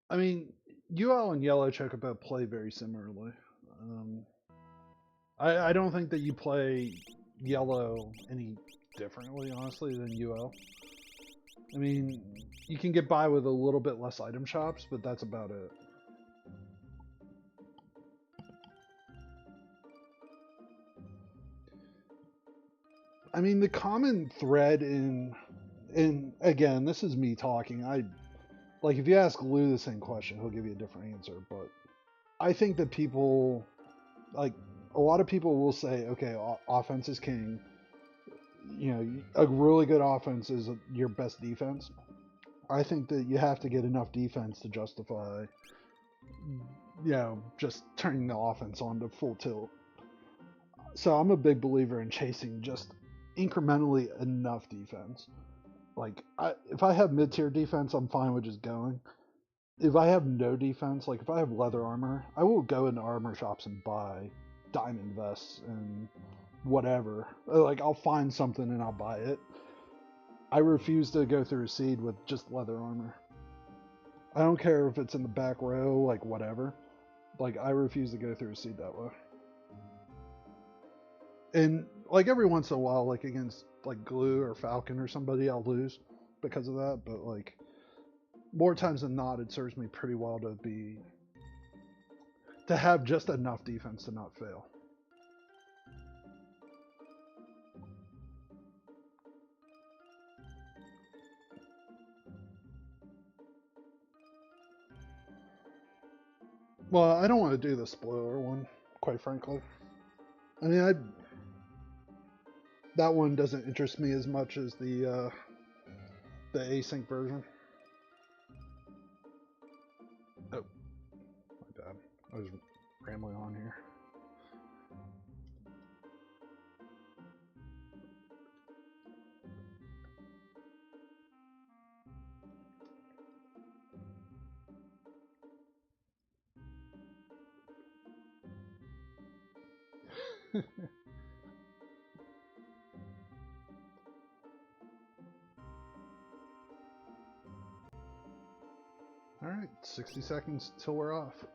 I mean, UL and Yellow Chocobo play very similarly. Um, I don't think that you play Yellow any differently, honestly, than UL. I mean, you can get by with a little bit less item shops, but that's about it. I mean, the common thread in again, this is me talking. I like if you ask Lou the same question, he'll give you a different answer. But I think that people like a lot of people will say, okay, offense is king. You know, a really good offense is your best defense. I think that you have to get enough defense to justify, just turning the offense on to full tilt. So I'm a big believer in chasing just incrementally enough defense. Like, if I have mid tier defense, I'm fine with just going. If I have no defense, like if I have leather armor, I will go into armor shops and buy diamond vests and whatever. Like, I'll find something and I'll buy it. I refuse to go through a seed with just leather armor. I don't care if it's in the back row, like whatever. Like, I refuse to go through a seed that way. And like every once in a while, like against like Glue or Falcon or somebody, I'll lose because of that. But like more times than not, it serves me pretty well to have just enough defense to not fail. Well, I don't want to do the spoiler one, quite frankly. I mean, that one doesn't interest me as much as the async version. Oh, my bad. I was rambling on here. All right, 60 seconds till we're off.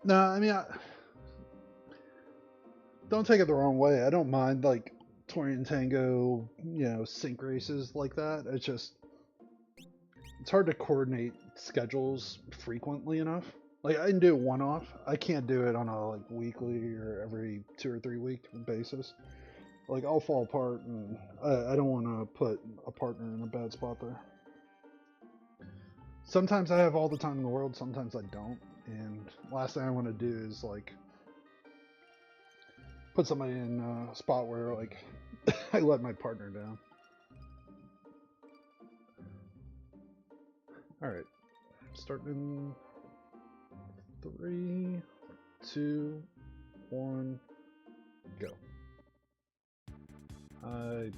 No, I mean, don't take it the wrong way. I don't mind like Torian Tango, sync races like that. It's hard to coordinate schedules frequently enough. Like I can do it one off. I can't do it on a like weekly or every 2 or 3 week basis. Like I'll fall apart, and I don't want to put a partner in a bad spot there. Sometimes I have all the time in the world. Sometimes I don't. And last thing I want to do is like put somebody in a spot where like I let my partner down. All right, starting in 3, 2, 1, go. I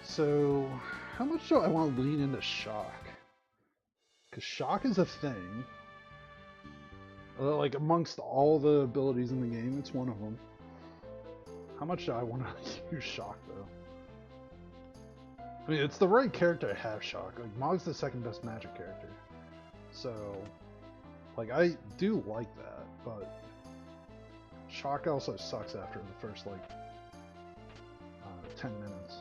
So, how much do I want to lean into shock? Because shock is a thing. Like, amongst all the abilities in the game, it's one of them. How much do I want to use shock, though? I mean, it's the right character to have shock. Like, Mog's the second best magic character. So, like, I do like that, but shock also sucks after the first, like, 10 minutes.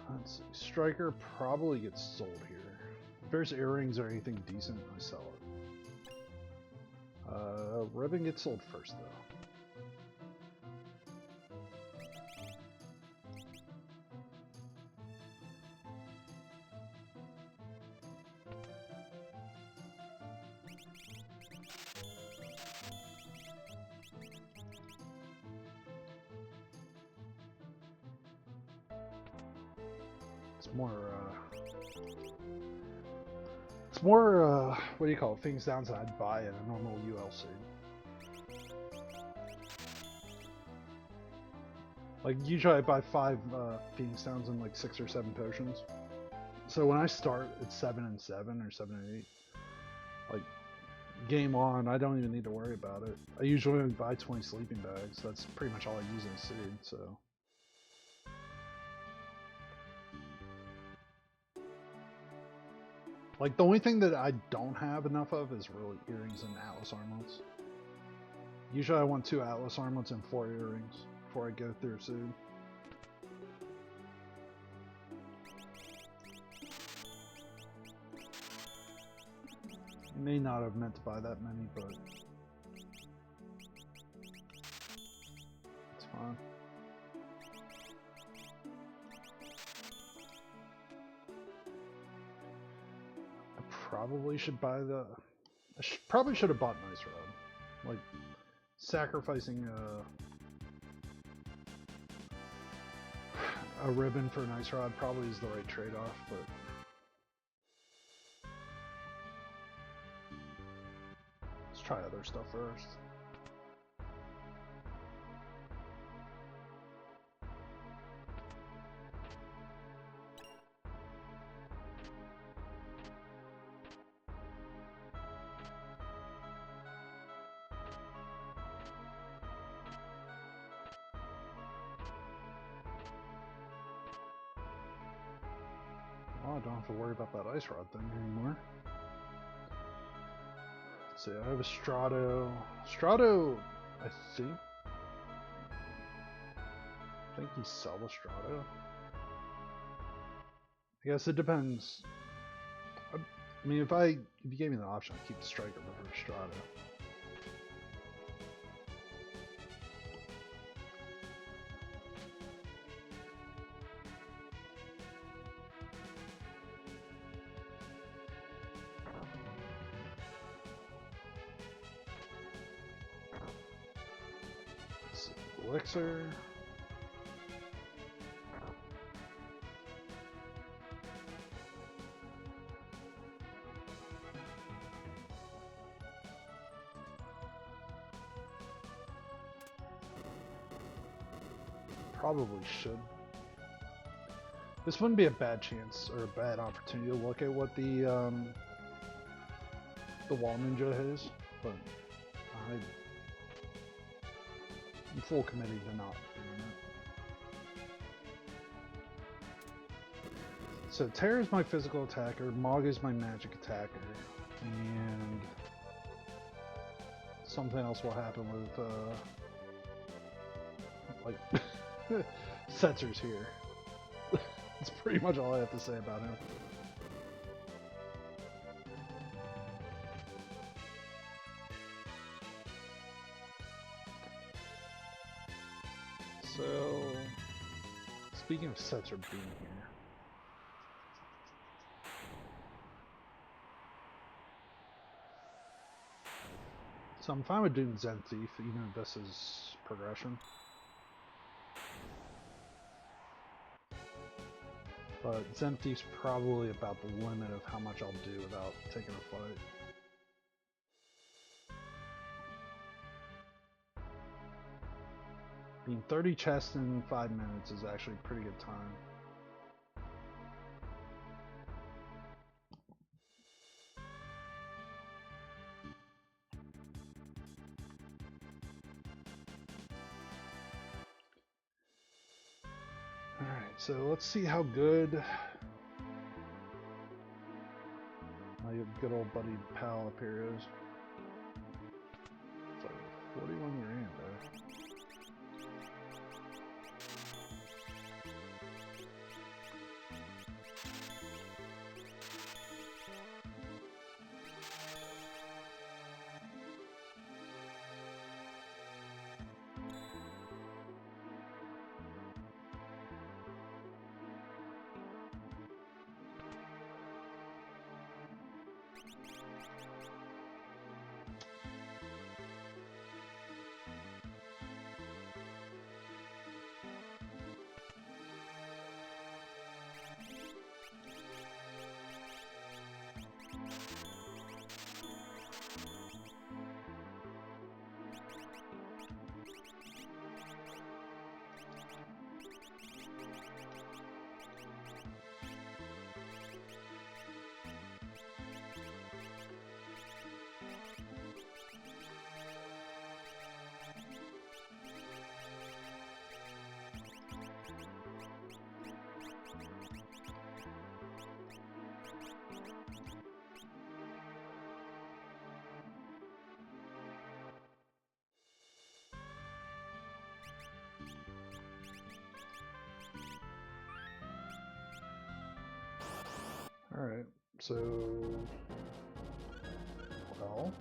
Let's see. Striker probably gets sold here. If there's earrings or anything decent, I sell it. Ribbon gets sold first, though. It's more, what do you call it, things down that I'd buy at a normal ULC. Like, usually I buy 5 Phoenix Downs and like 6 or 7 potions. So when I start, it's 7 and 7 or 7 and 8. Like, game on, I don't even need to worry about it. I usually only buy 20 sleeping bags. That's pretty much all I use in a seed, so. Like, the only thing that I don't have enough of is really earrings and Atlas armlets. Usually I want 2 Atlas armlets and 4 earrings before I go through a seed. May not have meant to buy that many, but it's fine. I probably should buy the... probably should have bought Nice Rod. Like, sacrificing a ribbon for a Nice Rod probably is the right trade-off, but... try other stuff first. Well, I don't have to worry about that ice rod thing anymore. So I have a Strato. Strato, I think you sell the Strato. I guess it depends. I mean, if you gave me the option, I'd keep the Striker over Strato. Elixir. Probably should. This wouldn't be a bad chance or a bad opportunity to look at what the Wall Ninja is, but I'm full committed to not doing it. So Terra is my physical attacker, Mog is my magic attacker, and something else will happen with like Setzer's here. That's pretty much all I have to say about him. So, speaking of Setzer being here, so I'm fine with doing Zen Thief, even if this is progression. But Zen Thief's probably about the limit of how much I'll do without taking a fight. Being 30 chests in 5 minutes is actually a pretty good time. Alright, so let's see how good my good old buddy pal up here is. It's like 41 grand, though. Alright, so... Well...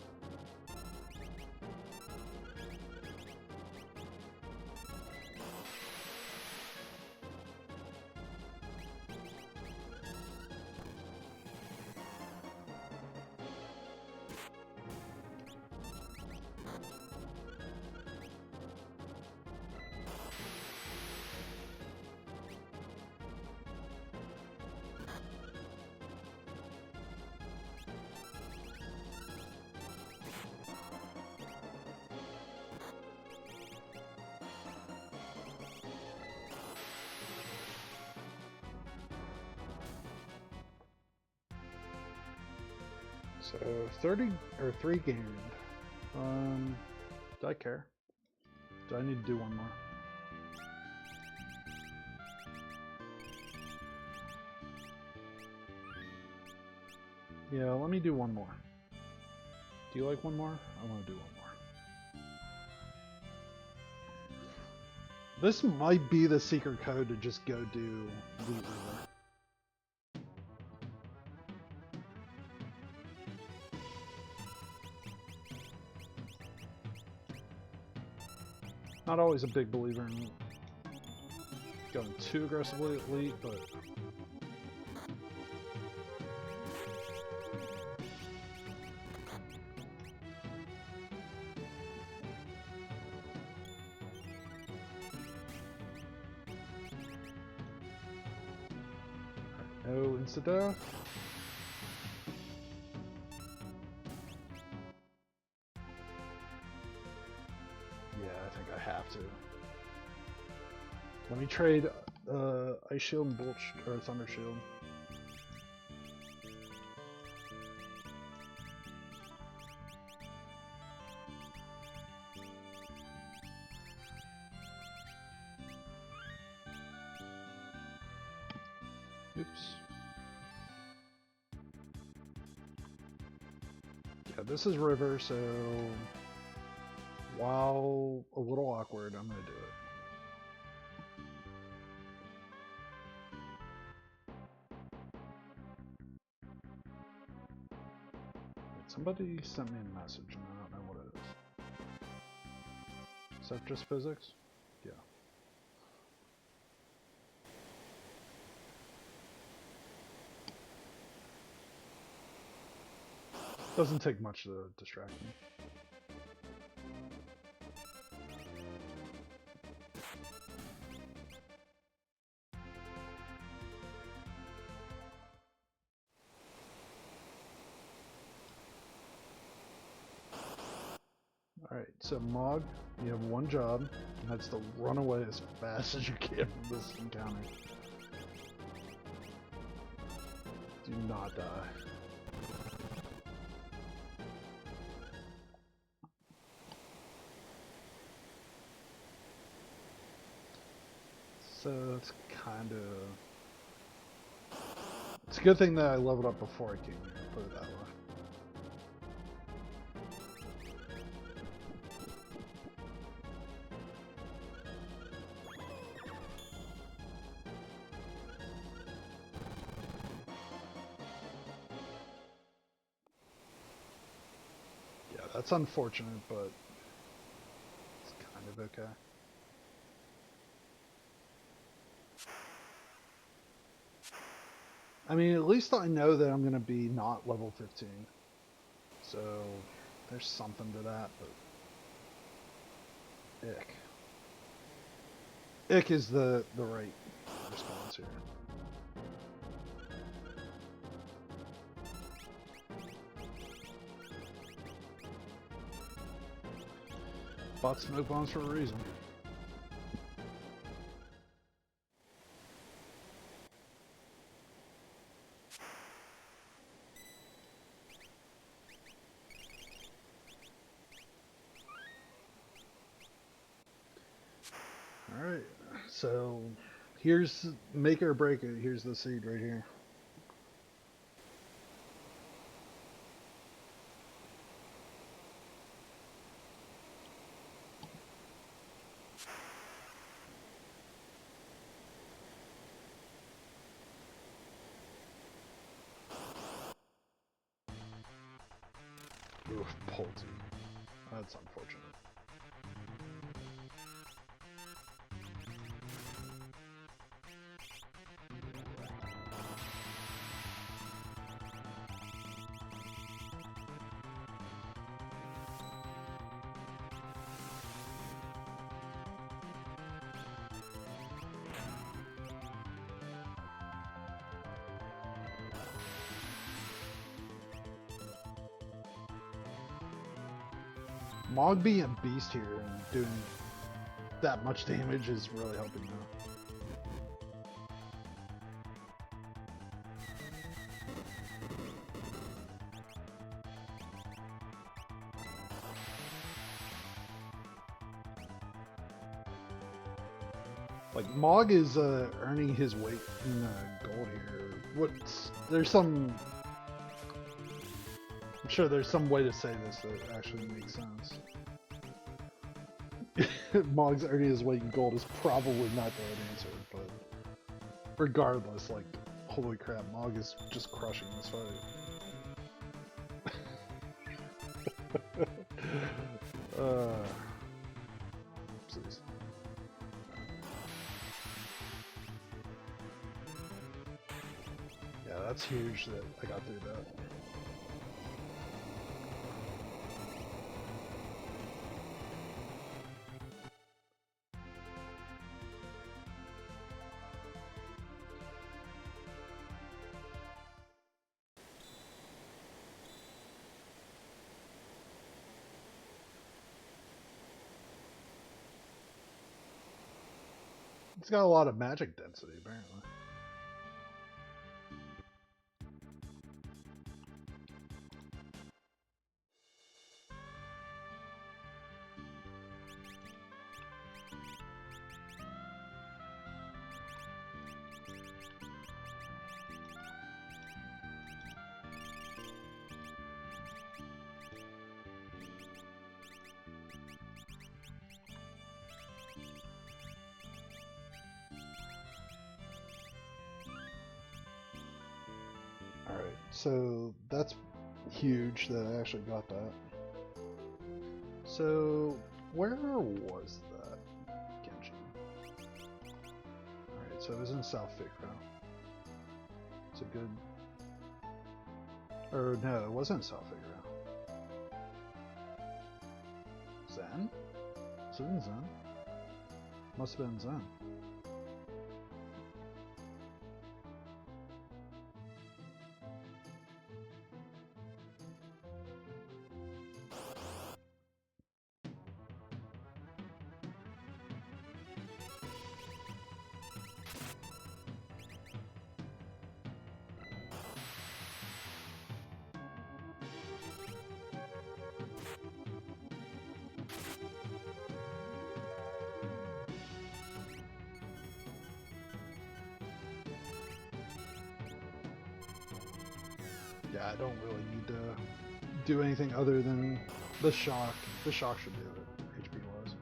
So 30 or 3 gained. Do I care? Do I need to do one more? Yeah, let me do one more. Do you like one more? I want to do one more. This might be the secret code to just go do Lete River. Not always a big believer in going too aggressively at Lete, but no insta-death. Yeah, I think I have to. Let me trade Ice Shield and Bolt or Thunder Shield. Oops. Yeah, this is River, so while a little awkward, I'm gonna do it. Somebody sent me a message and I don't know what it is. Is that just physics? Yeah. Doesn't take much to distract me. Alright, so Mog, you have one job, and that's to run away as fast as you can from this encounter. Do not die. So it's kind of... It's a good thing that I leveled up before I came here, put it that way. That's unfortunate, but it's kind of okay. I mean, at least I know that I'm going to be not level 15. So, there's something to that, but... Ick. Ick is the right response here. Bought smoke bombs for a reason. Alright, so here's make it or break it. Here's the seed right here. Oof, Pulte. That's unfortunate. Mog being a beast here and doing that much damage is really helping now. Like, Mog is earning his weight in gold here. There's some... I'm sure there's some way to say this that actually makes sense. Mog's earning his weight in gold is probably not the answer, but regardless, like, holy crap, Mog is just crushing this fight. Please. Yeah, that's huge that I got through that. It's got a lot of magic density, apparently. Alright, so that's huge that I actually got that. So, where was that Genshin? Alright, so it was in South Figaro. It's a good... Or no, it wasn't South Figaro. Zen? Was it in Zen? Must have been Zen. Yeah, I don't really need to do anything other than the shock. The shock should do it, HP wise.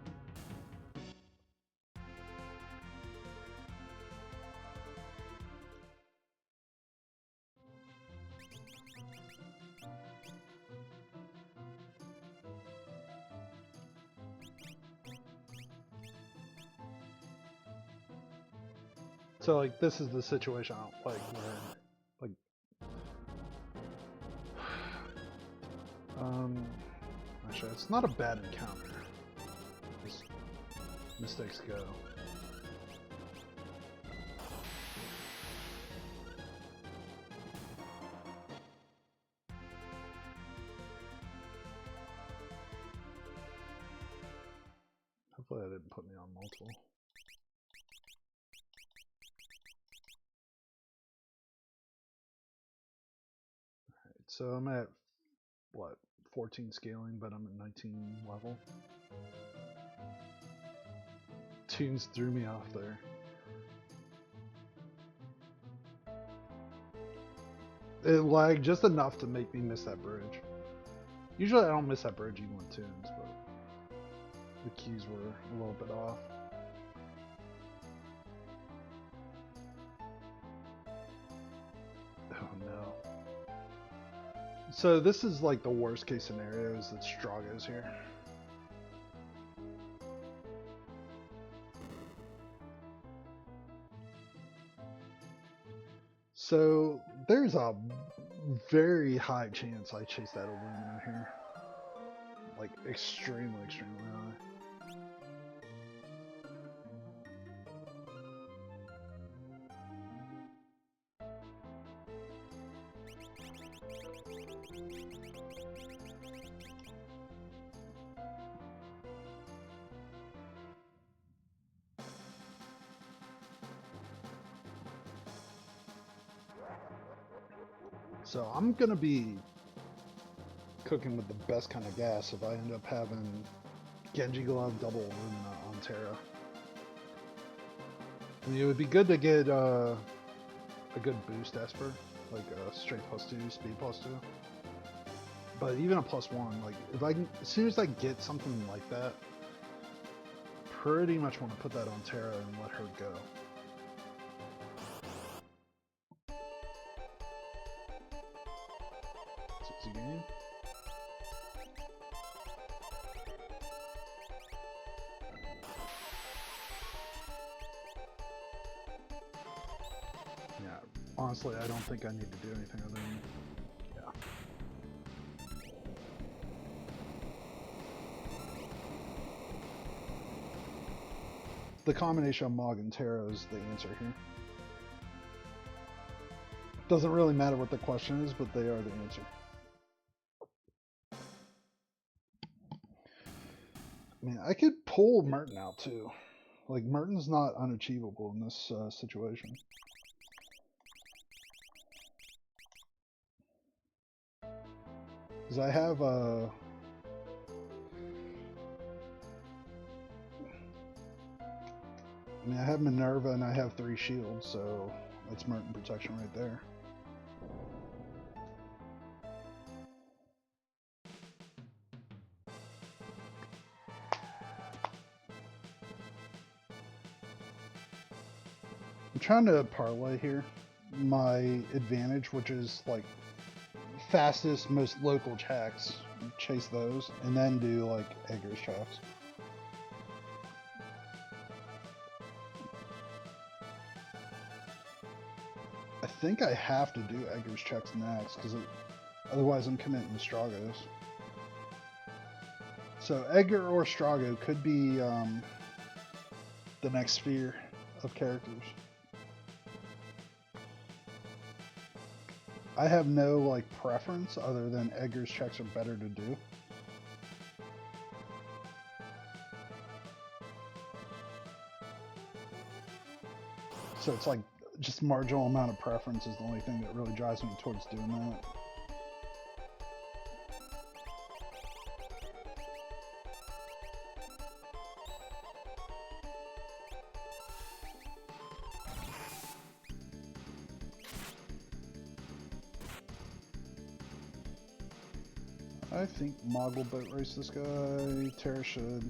So, like, this is the situation I don't like where, like, actually, it's not a bad encounter. As mistakes go. Hopefully that didn't put me on multiple. Alright, so I'm at, what, 14 scaling, but I'm at 19 level. Tunes threw me off there. It lagged just enough to make me miss that bridge. Usually I don't miss that bridge even with tunes, but the keys were a little bit off. Oh no. So this is like the worst case scenario is that Straga's here. So there's a very high chance I chase that illumina here. Like extremely high. So I'm gonna be cooking with the best kind of gas if I end up having Genji Glove double illumina on Terra. I mean, it would be good to get a good boost Esper, like strength +2, speed +2. But even a +1, like if I can, as soon as I get something like that, pretty much want to put that on Terra and let her go. Game. Yeah, honestly, I don't think I need to do anything other than, yeah. The combination of Mog and Terra is the answer here. Doesn't really matter what the question is, but they are the answer. I mean, I could pull Merton out too. Like, Merton's not unachievable in this situation. Because I have I mean, I have Minerva and I have 3 shields, so that's Merton protection right there. I'm trying to parlay here my advantage, which is like fastest, most local checks, chase those, and then do like Edgar's checks. I think I have to do Edgar's checks next, because otherwise I'm committing to Stragos. So Edgar or Strago could be the next sphere of characters. I have no like preference other than Edgar's checks are better to do. So it's like just marginal amount of preference is the only thing that really drives me towards doing that. I think Mog will boat race this guy. Terra should.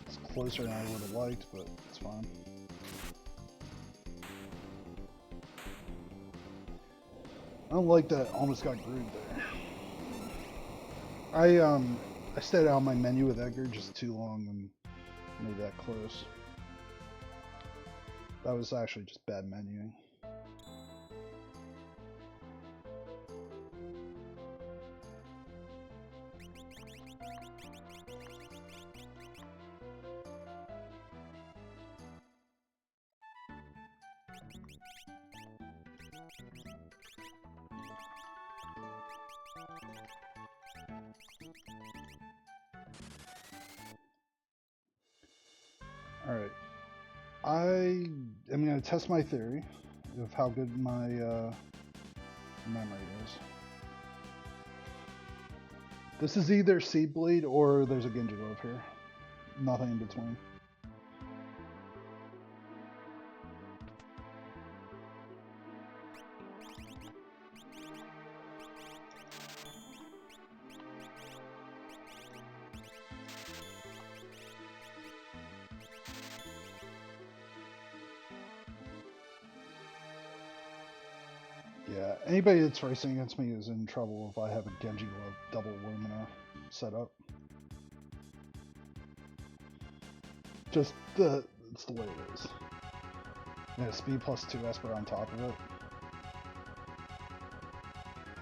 It's closer than I would have liked, but it's fine. I don't like that I almost got Grooved there. I stayed out on my menu with Edgar just too long and made that close. That was actually just bad menuing. Alright, I am going to test my theory of how good my memory is. This is either Seed Bleed or there's a Genji Glove here. Nothing in between. Yeah, anybody that's racing against me is in trouble if I have a Genji Glove double illumina set up. Just it's the way it is. Yeah, speed plus 2 Esper on top of it.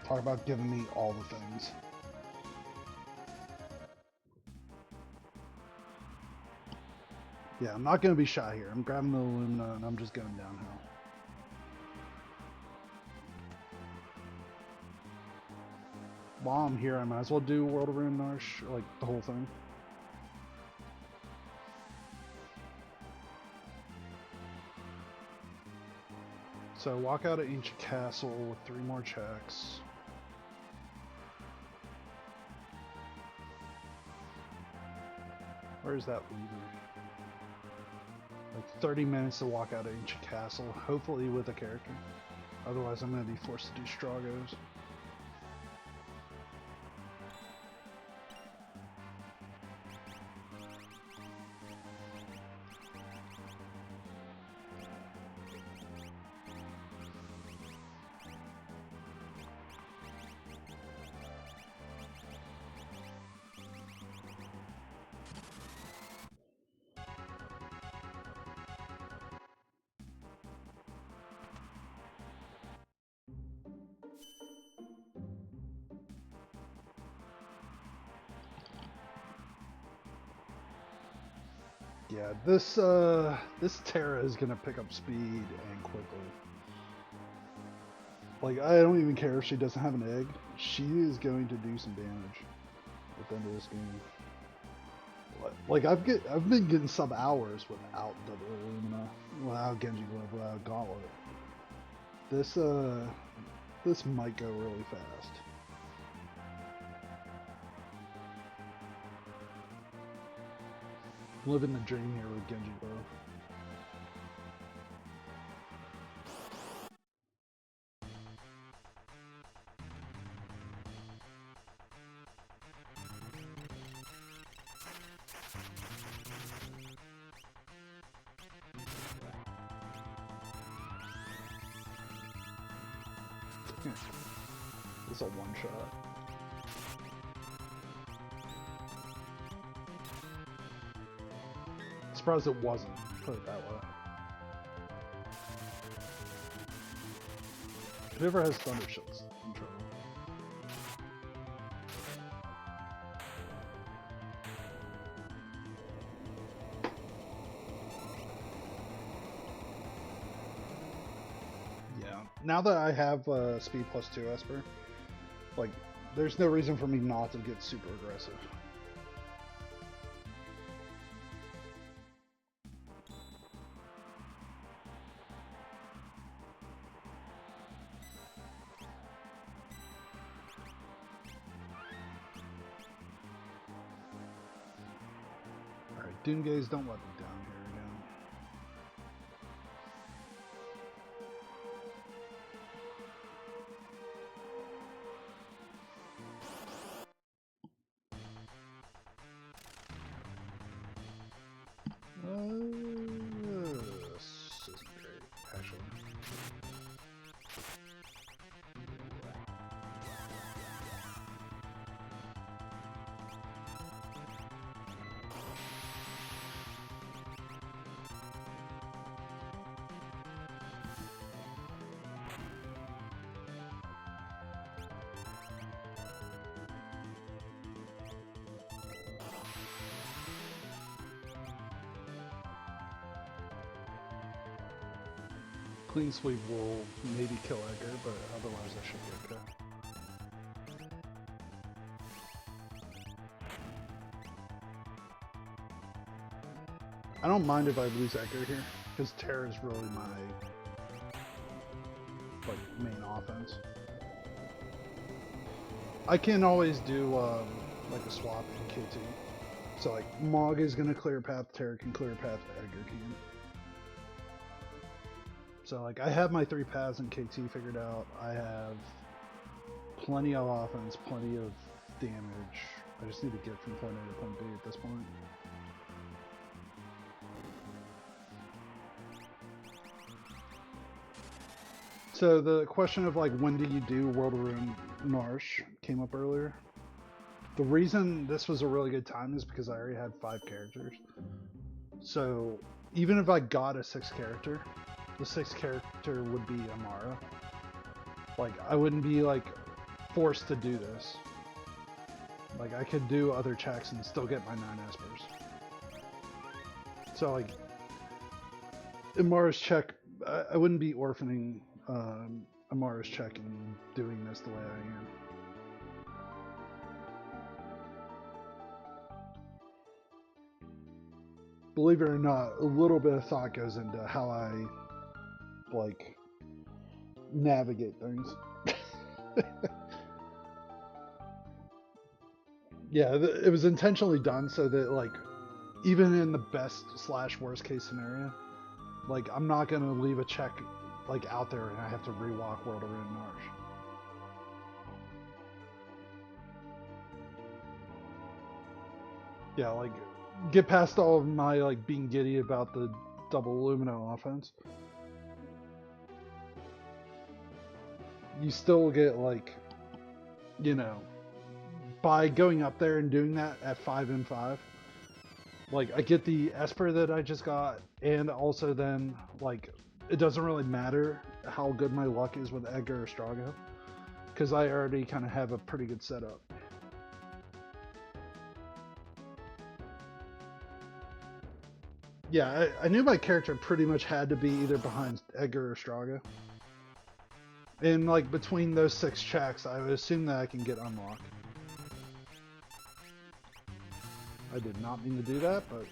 Talk about giving me all the things. Yeah, I'm not going to be shy here. I'm grabbing the illumina and I'm just going downhill. While I'm here, I might as well do World of Ruin Marsh, like the whole thing. So walk out of Ancient Castle with 3 more checks. Where's that leader? Like 30 minutes to walk out of Ancient Castle, hopefully with a character. Otherwise I'm going to be forced to do Stragos. Yeah, this Terra is gonna pick up speed and quickly. Like, I don't even care if she doesn't have an egg. She is going to do some damage at the end of this game. Like, I've been getting sub hours without double illumina, without Genji Glove, without Gauntlet. This might go really fast. Living the dream here with Genji Glove. It's a one shot. Surprised it wasn't, put it that way. Whoever has Thunder Shield's in trouble. Yeah, now that I have speed plus 2 Esper, like, there's no reason for me not to get super aggressive. Dune Gaze, don't let me down here again. This isn't great, actually. Clean sweep will maybe kill Edgar, but otherwise I should be okay. I don't mind if I lose Edgar here, because Terra is really my main offense. I can always do like a swap in KT. So like Mog is gonna clear path, Terra can clear path, Edgar can. So like I have my 3 paths in KT figured out. I have plenty of offense, plenty of damage. I just need to get from point A to point B at this point. So the question of like when do you do World of Ruin Marsh came up earlier. The reason this was a really good time is because I already had 5 characters. So even if I got a 6th character, the 6th character would be Amara. Like I wouldn't be like forced to do this. Like I could do other checks and still get my 9 espers. So like Amara's check, I wouldn't be orphaning Amara's check and doing this the way I am. Believe it or not, a little bit of thought goes into how I like navigate things. Yeah, it was intentionally done so that like even in the best / worst case scenario, like I'm not gonna leave a check like out there and I have to rewalk World of Ruin Marsh. Yeah, like get past all of my like being giddy about the double illumina offense. You still get like, you know, by going up there and doing that at 5 and 5, like I get the Esper that I just got, and also then like it doesn't really matter how good my luck is with Edgar or Strago, because I already kind of have a pretty good setup. Yeah, I knew my character pretty much had to be either behind Edgar or Strago. And like between those 6 checks, I would assume that I can get unlocked. I did not mean to do that, but...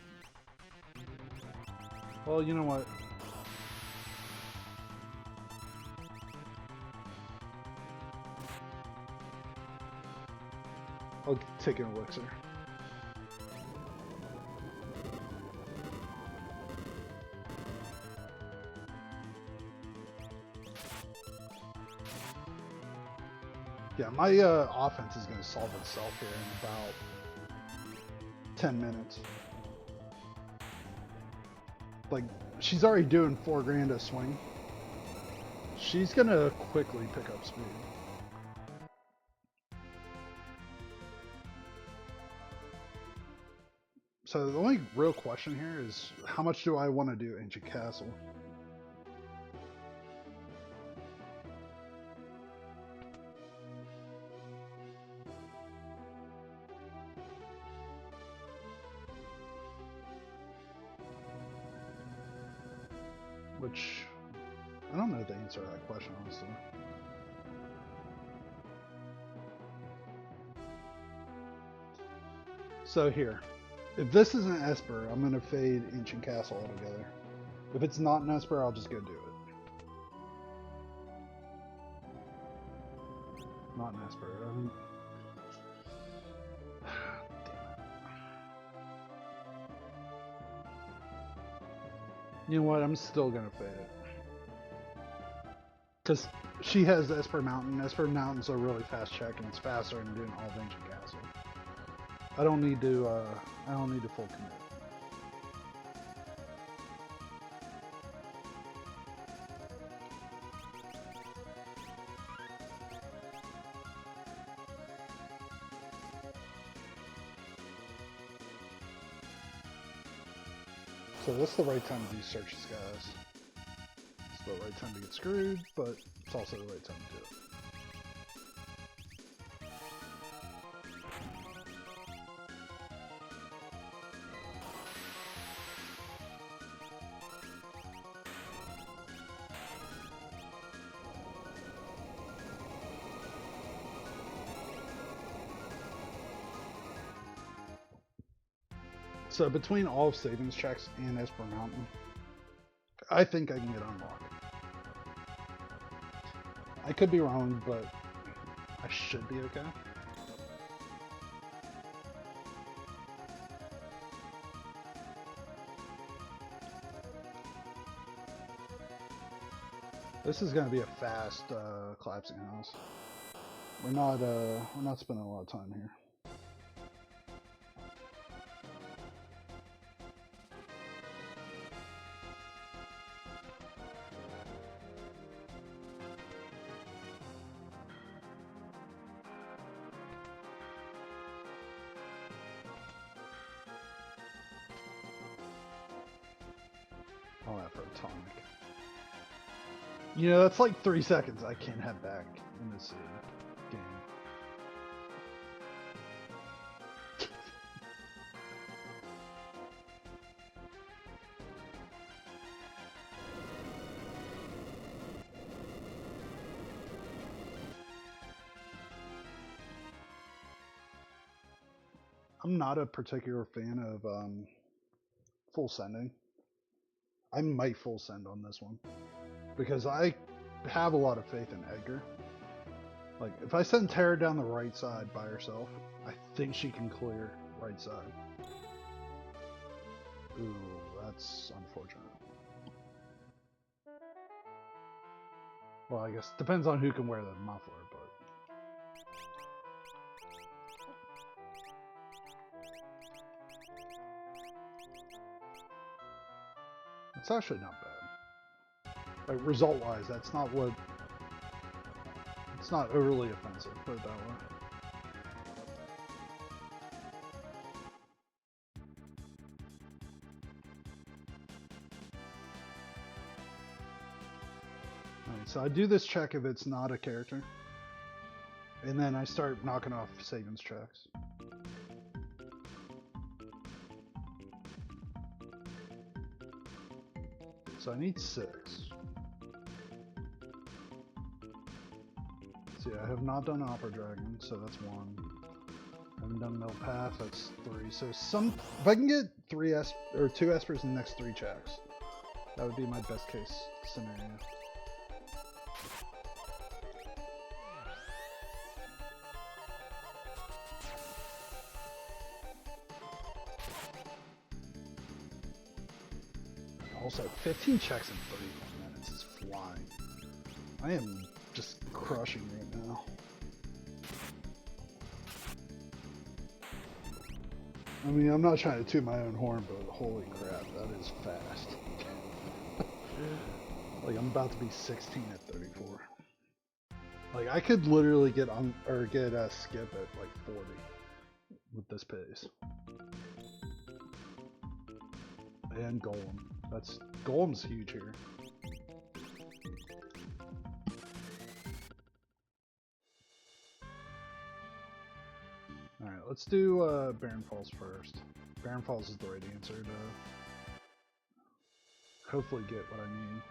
Well, you know what? I'll take an elixir. Yeah, my offense is going to solve itself here in about 10 minutes. Like, she's already doing 4 grand a swing. She's going to quickly pick up speed. So the only real question here is how much do I want to do Ancient Castle? Which, I don't know the answer to that question, honestly. So here, if this is an Esper, I'm going to fade Ancient Castle altogether. If it's not an Esper, I'll just go do it. Not an Esper. Damn it. You know what? I'm still going to fade it. Because she has Esper Mountain. Esper Mountain's a really fast check, and it's faster than doing all of Ancient Castle. I don't need to full commit. So that's the right time to do searches, guys. It's the right time to get screwed, but it's also the right time to do it. So between all of Saban's checks and Esper Mountain, I think I can get unlocked. I could be wrong, but I should be okay. This is going to be a fast collapsing house. We're not spending a lot of time here. All that for a tonic. You know, that's like 3 seconds I can't have back in this game. I'm not a particular fan of full sending. I might full send on this one because I have a lot of faith in Edgar. Like, if I send Terra down the right side by herself, I think she can clear right side. Ooh, that's unfortunate. Well, I guess depends on who can wear the muffler, but it's actually not bad. Like, result-wise, that's not what... It's not overly offensive, put it that way. Alright, so I do this check if it's not a character. And then I start knocking off savings checks. So I need 6. See, I have not done Opera Dragon, so that's 1. I haven't done Mill Path, that's 3. So if I can get 2 Espers in the next 3 checks, that would be my best case scenario. Also, 15 checks in 31 minutes is flying. I am just crushing right now. I mean, I'm not trying to toot my own horn, but holy crap, that is fast. Like, I'm about to be 16 at 34. Like, I could literally get a skip at like 40 with this pace. And Golem. Golem's huge here. Alright, let's do Baron Falls first. Baron Falls is the right answer to hopefully get what I need.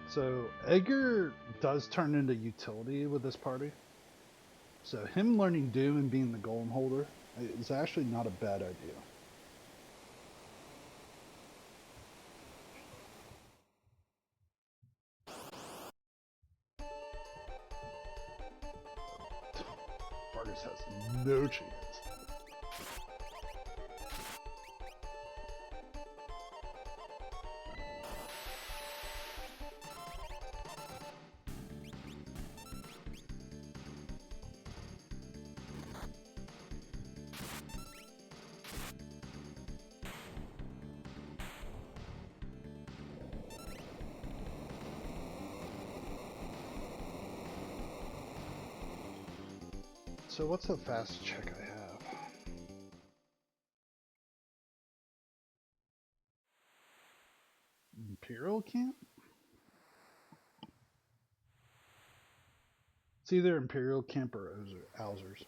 So Edgar does turn into utility with this party. So him learning Doom and being the golem holder is actually not a bad idea. Vargas has no chance. So what's the fast check I have? Imperial Camp? It's either Imperial Camp or Owzers.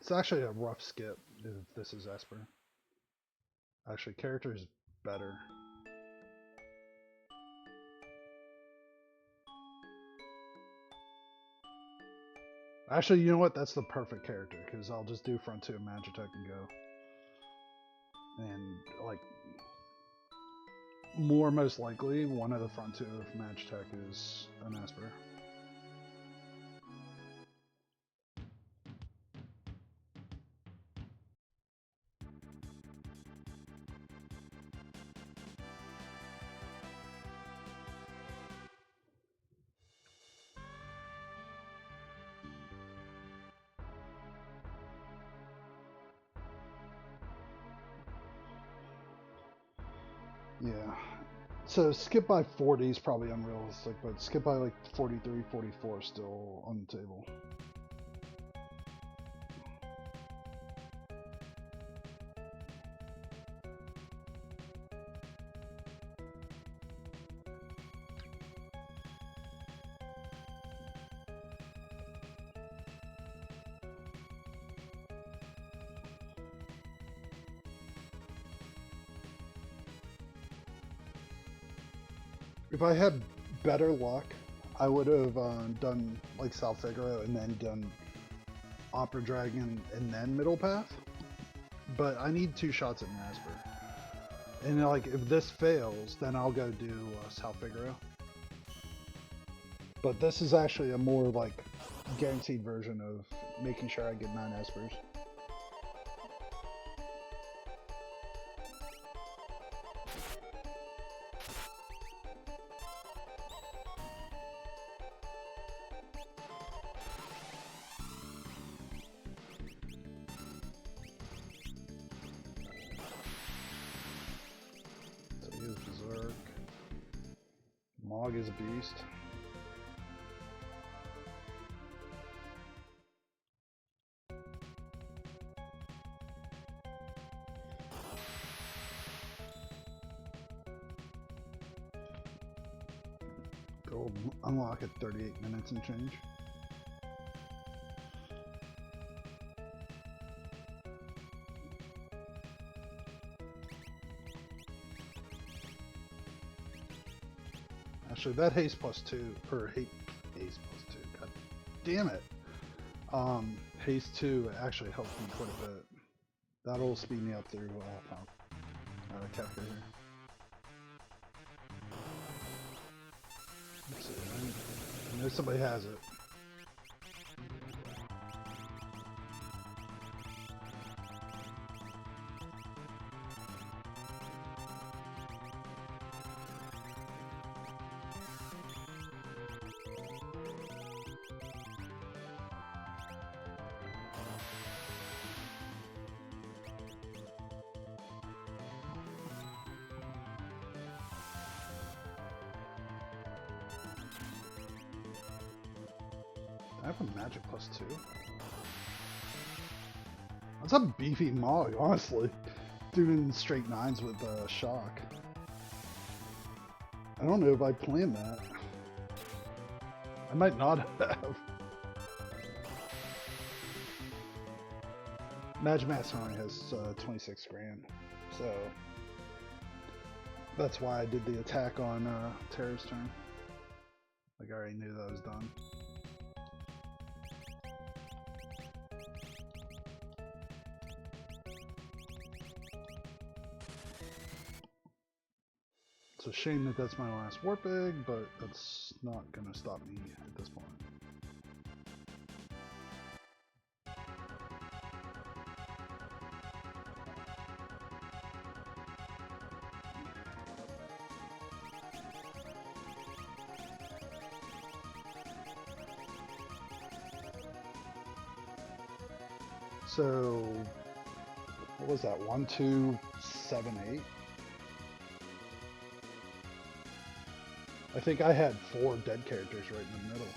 It's actually a rough skip if this is Esper. Actually, character is better. Actually, you know what? That's the perfect character, because I'll just do front 2 Magitech and go. And, like, most likely, one of the front 2 of Magitech is an Esper. Yeah. So skip by 40 is probably unrealistic, but skip by like 43, 44 is still on the table. If I had better luck, I would have done like Sal Figaro and then done Opera Dragon and then Middle Path. But I need 2 shots at Nasper. And like if this fails, then I'll go do Sal Figaro. But this is actually a more like guaranteed version of making sure I get 9 Espers. Mog is a beast. Gold unlock at 38 minutes and change. Actually, that haste +2, or haste +2, god damn it. Haste 2 actually helped me quite a bit. That'll speed me up through Kefka here. Let's see, I know somebody has it. I have a magic +2. That's a beefy Mog, honestly. Doing straight 9s with shock. I don't know if I planned that. I might not have. Magimask only has 26 grand, so that's why I did the attack on Terra's turn. Like I already knew that was done. It's a shame that that's my last warp egg, but that's not gonna stop me at this point. So, what was that? 1, 2, 7, 8? I think I had 4 dead characters right in the middle.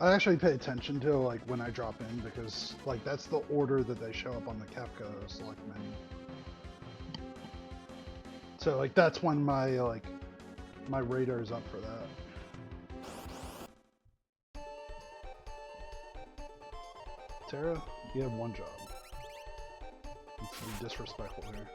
I actually pay attention to like when I drop in because like that's the order that they show up on the Kefka select menu. So like that's when my my radar is up for that. Terra, you have 1 job. It's disrespectful here.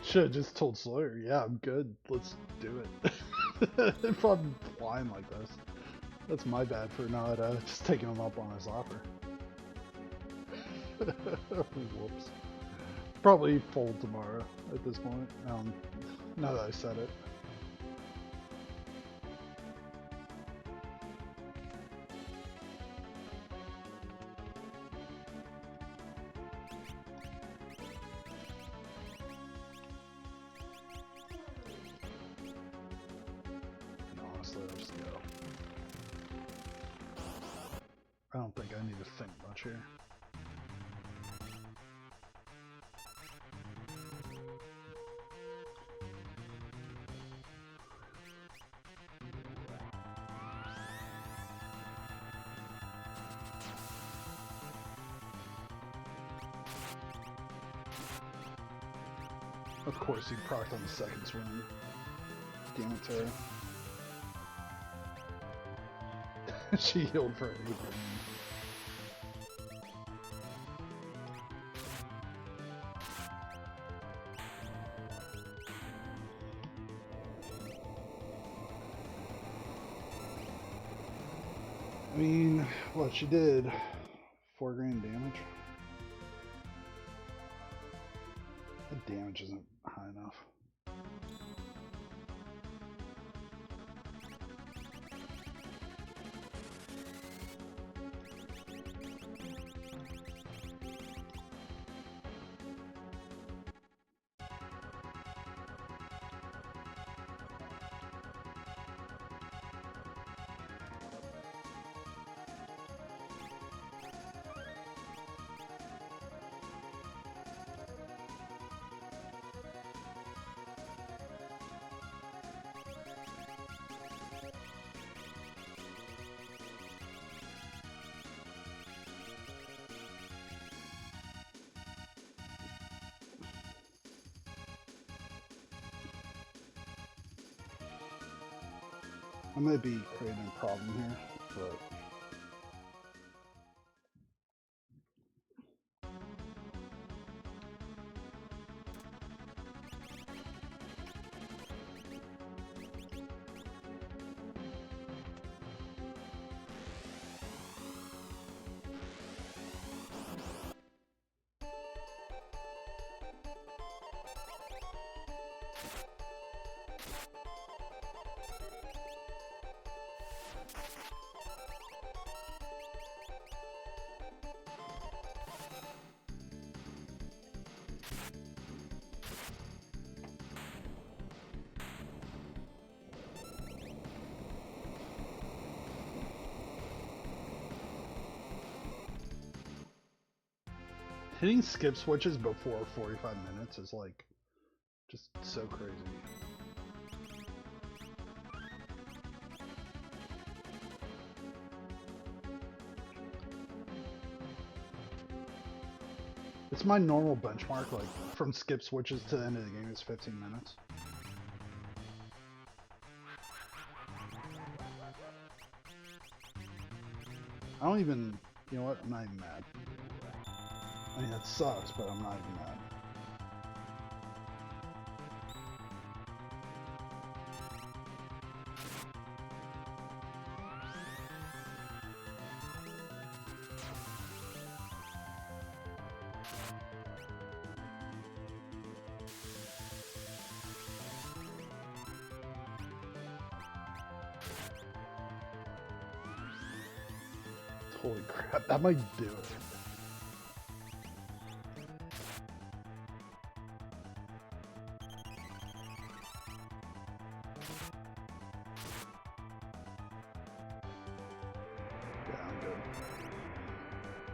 Should have just told Sawyer, yeah, I'm good. Let's do it. If I'm flying like this. That's my bad for not just taking him up on his offer. Whoops. Probably fold tomorrow at this point. Now that I said it. Honestly, I'll just go. I don't think I need to think much here. Of course, he procced on the second swing. Damn it, Terra. She healed for 8 grand. I mean, what she did, 4 grand damage. The damage isn't high enough. I might be creating a problem here, but hitting skip switches before 45 minutes is like just so crazy. It's my normal benchmark, like from skip switches to the end of the game is 15 minutes. I don't even, you know what, I'm not even mad. I mean, it sucks, but I'm not even mad. Holy crap, that might do it.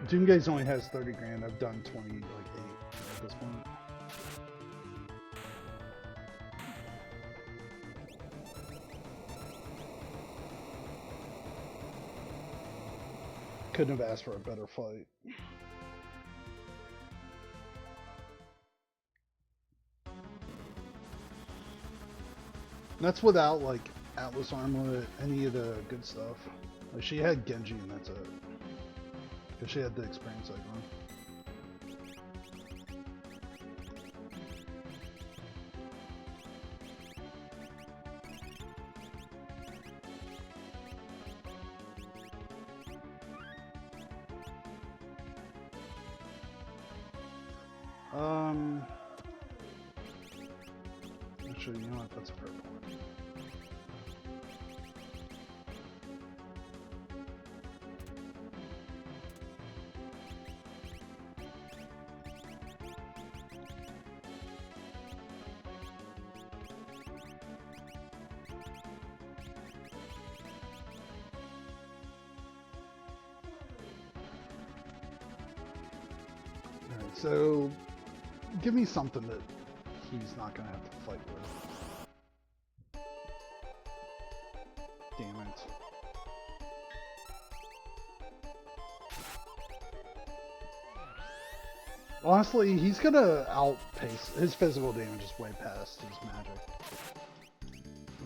Doomgaze only has 30 grand. I've done 20, like 8 at this point. Couldn't have asked for a better fight. That's without like Atlas armor, any of the good stuff. Like she had Genji and that's it. Because she had the experience icon. Actually, you know what? That's a fair point. Alright, so give me something that he's not gonna have to fight with. Damn it. Honestly, he's gonna outpace. His physical damage is way past his magic.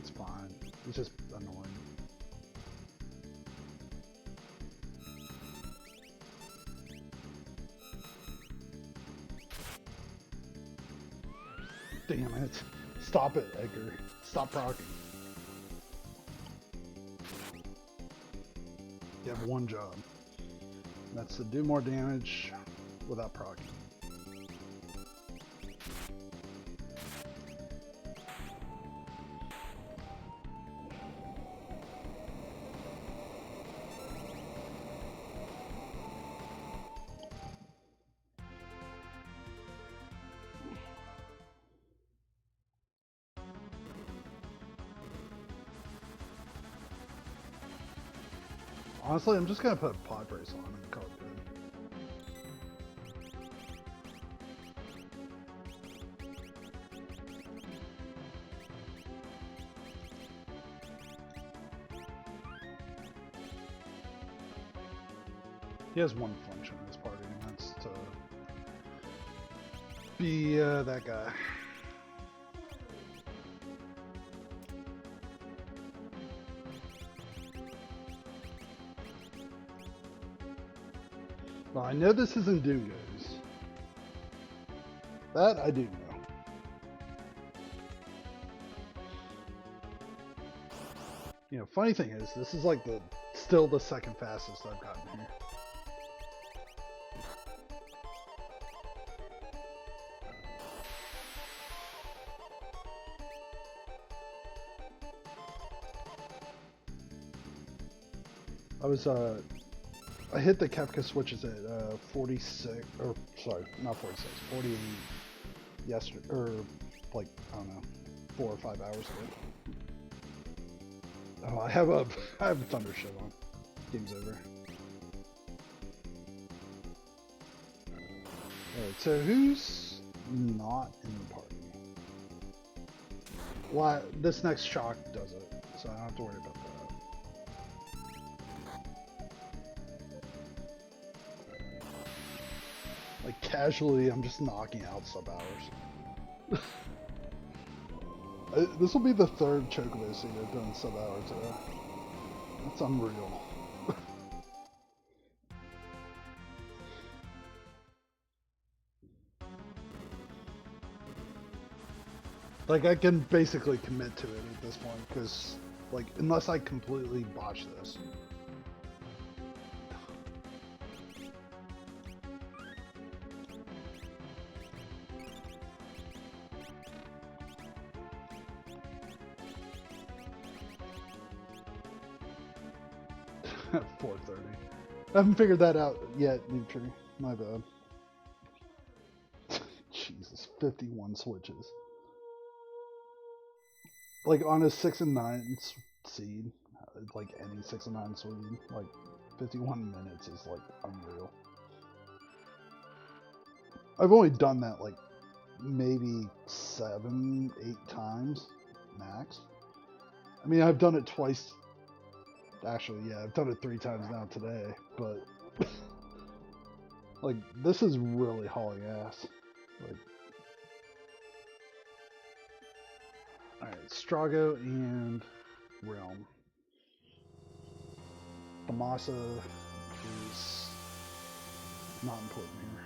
It's fine. It's just annoying. Damn it. Stop it, Edgar. Stop rocking. You have one job. That's to do more damage without proccing. Honestly, I'm just gonna put a pod brace on him and call it good. He has one function in this party, and that's to be that guy. Well, I know this isn't Dungos. That I do know. You know, funny thing is, this is like still the second fastest I've gotten here. I hit the Kefka switches at 46, or sorry, not 46, 48 yesterday, or like, I don't know, 4 or 5 hours ago. Oh, I have a Thunder Shit on. Game's over. Alright, so who's not in the party? Well, this next shock does it, so I don't have to worry about that. Like, casually, I'm just knocking out sub-hours. This will be the third Chocobo scene I've done sub-hour today. That's unreal. Like, I can basically commit to it at this point, because, like, unless I completely botch this. 4:30. I haven't figured that out yet, Nutri. My bad. Jesus, 51 switches. Like on a 6 and 9 seed, like any 6 and 9 seed, like 51 minutes is like unreal. I've only done that like maybe 7, 8 times max. I mean, I've done it twice. Actually, yeah, I've done it 3 times now today, but like this is really hauling ass. Like, alright, Strago and Realm. The Masa is not important here.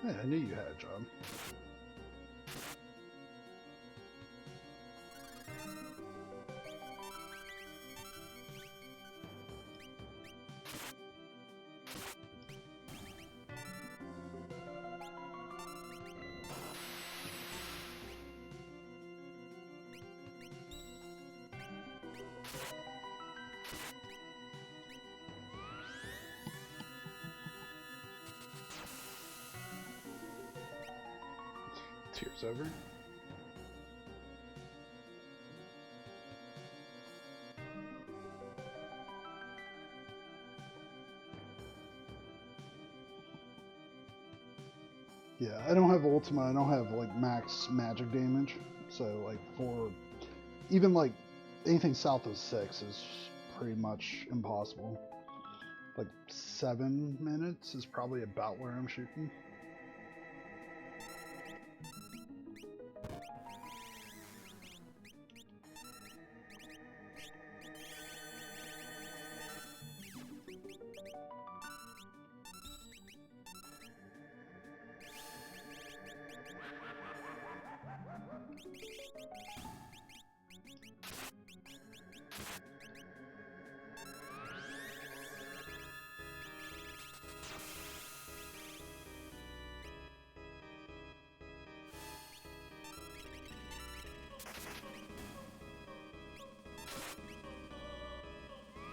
Yeah, I knew you had a job. Tears over. Yeah, I don't have Ultima, I don't have like max magic damage, so like for even like anything south of 6 is pretty much impossible. Like 7 minutes is probably about where I'm shooting.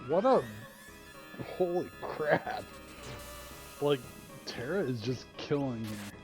What a... Holy crap. Like, Terra is just killing here.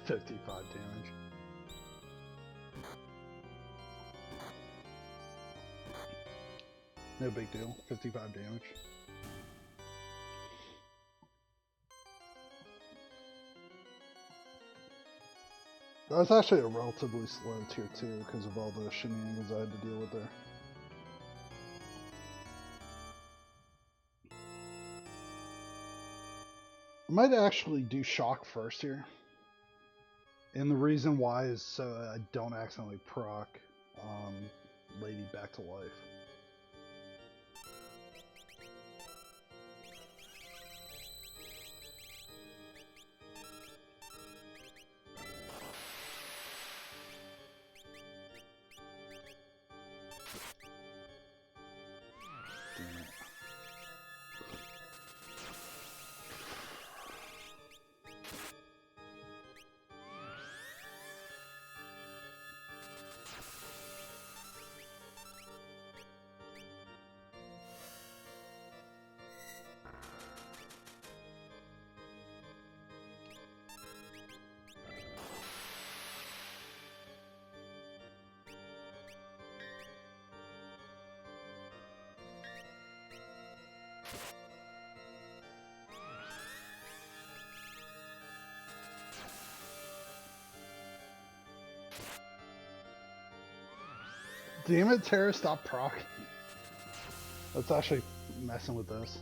$55 damage. No big deal. 55 damage. That was actually a relatively slow tier 2 because of all the shenanigans I had to deal with there. I might actually do shock first here. And the reason why is so I don't accidentally proc Lete back to life. Damn it, Terra, stop proc. That's actually messing with this.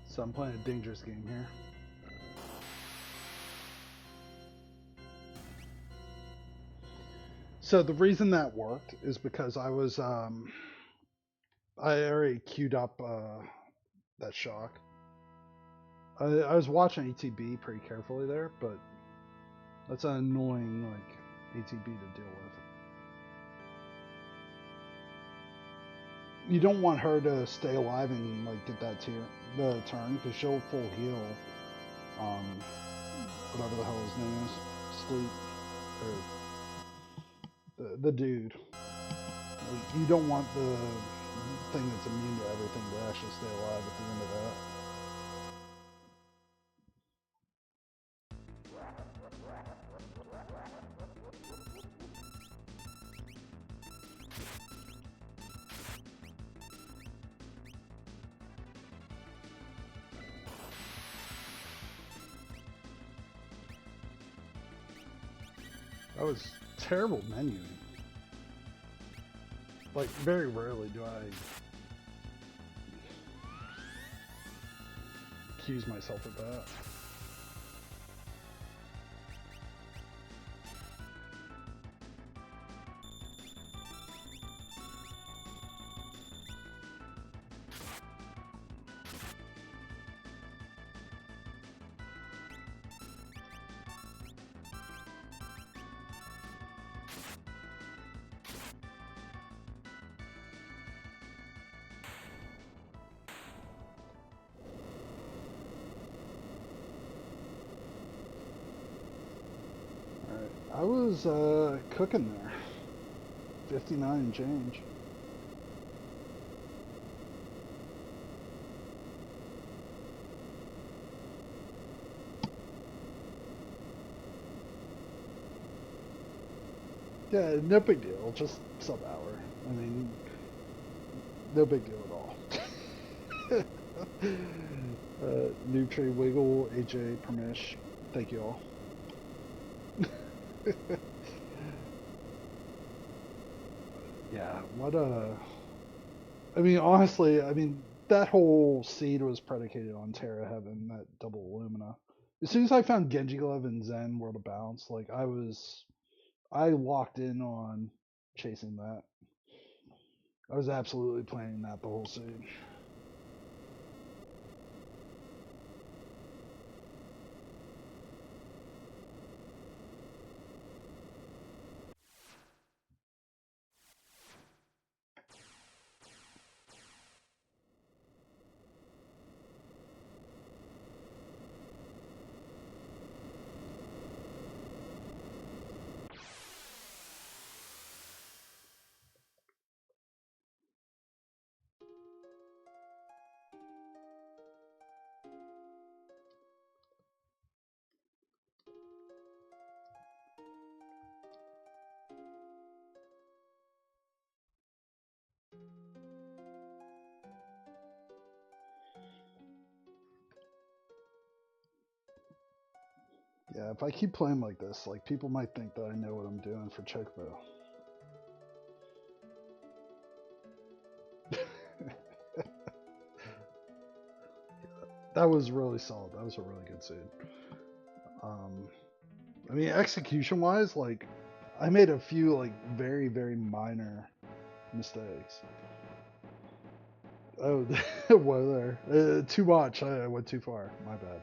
So I'm playing a dangerous game here. So the reason that worked is because I was I already queued up that shock. I was watching ATB pretty carefully there, but that's an annoying like ATB to deal with. You don't want her to stay alive and like get that the turn because she'll full heal. Whatever the hell his name is, Sleep or the dude. Like, you don't want the thing that's immune to everything to actually stay alive at the end of that. That was terrible menuing. Like, very rarely do I accuse myself of that. I was cooking there. 59 and change. Yeah, no big deal. Just sub hour. I mean, no big deal at all. Nutri Wiggle, AJ Permish. Thank you all. Yeah, what I mean, honestly, I mean, that whole seed was predicated on Terra having that double illumina. As soon as I found Genji Glove and Zen World of Balance, like I locked in on chasing that. I was absolutely planning that the whole seed. Yeah, if I keep playing like this, like people might think that I know what I'm doing for Chocobo. That was really solid. That was a really good seed. I mean, execution wise, like I made a few like very minor mistakes. Oh, whoa there. Too much. I went too far. My bad.